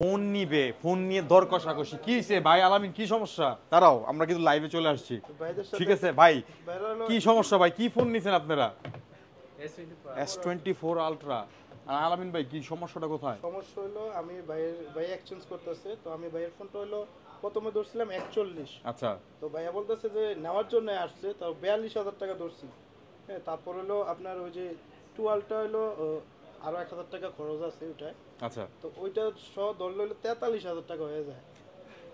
Phone নিবে, phone নিয়ে দর কষাকষি কি হইছে ভাই? আলামিন কি সমস্যা? দাঁড়াও, আমরা কিন্তু লাইভে চলে আসছি। ঠিক আছে ভাই, কি সমস্যা ভাই? কি ফোন নিছেন আপনারা? S24 ultra. আর আলামিন ভাই কি সমস্যাটা কোথায়? সমস্যা হলো আমি ভাই এক্সচেঞ্জ করতেছে, তো আমি ভাইয়ের ফোনটা হলো প্রথমে ধরছিলাম 41। আচ্ছা, তো ভাইয়া বলতেছে যে নেওয়ার জন্য আসছে, তো 42,000 টাকা ধরছি। হ্যাঁ, তারপর হলো আপনার ওই যে টুয়েলটা হলো আরো 1,000 টাকা খরচ আছে ওইটায়। আচ্ছা, তো ওইটা সহ ধরলে হলো 43,000 টাকা হয়ে যায়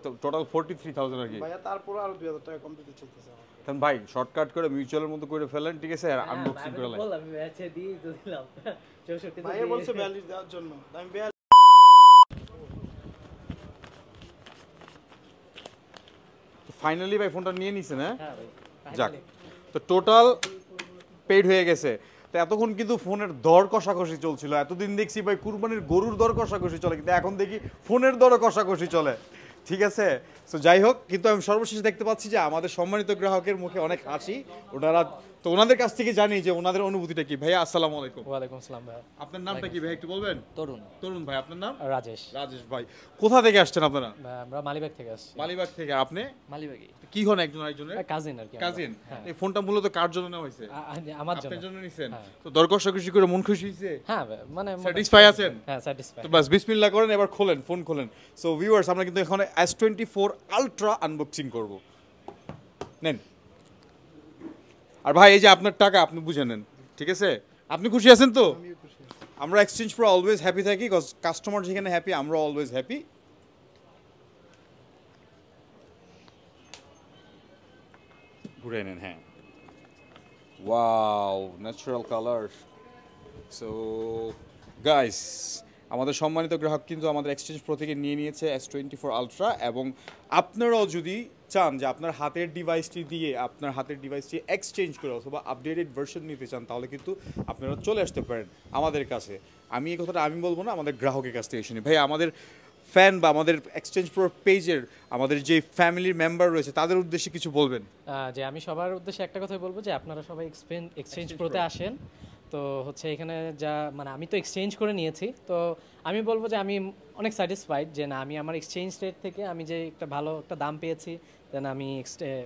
তো টোটাল 43,000 আর কি। ভাইয়া। তারপর আরো 2,000 টাকা কম দিতে চাইতেছে আমার। তাহলে ভাই শর্টকাট করে মিউচুয়ালের মতো করে ফেলেন, ঠিক আছে? আর আনবক্সিং করে লাইন। বললাম ম্যাচে দিয়ে তো দিলাম 64 ভাইয়া বলছে 42 দেওয়ার জন্য, আমি 42। ফাইনালি ভাই ফোনটা নিয়ে নিছেন, হ্যাঁ? হ্যাঁ ভাই যাক, তো টোটাল পেইড হয়ে গেছে। তো এতক্ষণ কিন্তু ফোনের দর কষাকষি চলছিল, এতদিন দেখছি ভাই কুরবানির গরুর দর কষাকষি চলে, কিন্তু এখন দেখি ফোনের দর কষাকষি চলে। ঠিক আছে, তো যাই হোক, কিন্তু আমি সর্বশেষে দেখতে পাচ্ছি যে আমাদের সম্মানিত গ্রাহকের মুখে অনেক হাসি। ওনারা তো ওনাদের কাছ থেকে জানি যে ওনাদের অনুভূতিটা কি। ভাইয়া আসসালামু আলাইকুম। ওয়ালাইকুম আসসালাম ভাই। আপনার নামটা কি ভাই একটু বলবেন? তরুণ। তরুণ ভাই, আপনার নাম? রাজেশ। রাজেশ ভাই। কোথা থেকে আসছেন আপনারা? ভাই, আমরা মালিবাগ থেকে আসছি। মালিবাগ থেকে। আপনি মালিবাগই কি হন একজন আরেকজনের? কাজিন আর কি। কাজিন। হ্যাঁ। এই ফোনটা মূলত কার জন্য নেওয়া হয়েছে? আমার জন্য। আপনার জন্য নিছেন? হ্যাঁ। তো দর কষাকষি করে মন খুশি হয়েছে? হ্যাঁ ভাই, মানে স্যাটিসফাই আছেন? হ্যাঁ স্যাটিসফাই। তো বাস বিসমিল্লাহ করেন, এবার খোলেন, ফোন খোলেন। সো ভিউয়ার্স, আমরা কিন্তু এখন S24 আলট্রা আনবক্সিং করব। নেন। আর ভাই এই যে আপনার টাকা আপনি বুঝে নেন, ঠিক আছে? আপনি খুশি আছেন তো? আমিও খুশি আছি। আমরা এক্সচেঞ্জ প্রো অলওয়েজ হ্যাপি থাকি, কজ কাস্টমার যেখানে হ্যাপি আমরা অলওয়েজ হ্যাপি। ঘুরে নেন, হ্যাঁ। Wow, natural colour. So guys, আমাদের সম্মানিত গ্রাহক কিন্তু আমাদের এক্সচেঞ্জ প্রো থেকে নিয়ে নিয়েছে S24 আলট্রা, এবং আপনারাও যদি চান যে আপনার হাতের ডিভাইসটি এক্সচেঞ্জ করে অথবা আপডেটেড ভার্সন নিতে চান, তাহলে কিন্তু আপনারা চলে আসতে পারেন আমাদের কাছে। আমি এই কথাটা আমি বলবো না, আমাদের গ্রাহকের কাছ থেকে শুনি। ভাই, আমাদের ফ্যান বা আমাদের এক্সচেঞ্জ প্রো পেজের আমাদের যে ফ্যামিলির মেম্বার রয়েছে তাদের উদ্দেশ্যে কিছু বলবেন? যে আমি সবার উদ্দেশ্যে একটা কথাই বলবো যে আপনারা সবাই এক্সচেঞ্জ প্রোতে আসেন। তো হচ্ছে এখানে যা মানে আমি তো এক্সচেঞ্জ করে নিয়েছি, তো আমি বলবো যে আমি অনেক স্যাটিসফাইড যে না, আমি আমার এক্সচেঞ্জ রেট থেকে আমি যে একটা ভালো একটা দাম পেয়েছি, দেন আমি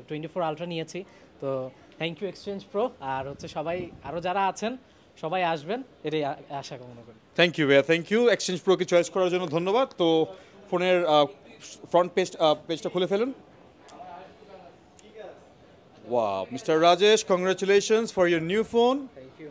24 আলট্রা নিয়েছি। তো থ্যাংক ইউ এক্সচেঞ্জ প্রো। আর হচ্ছে সবাই আরও যারা আছেন সবাই আসবেন, এটাই আশা কামনা করি। থ্যাংক ইউ ভাইয়া, থ্যাংক ইউ। এক্সচেঞ্জ প্রোকে চয়েস করার জন্য ধন্যবাদ। তো ফোনের ফ্রন্ট পেজটা খুলে ফেলুন। Wow, mister Rajesh, congratulations for your new phone. Thank you.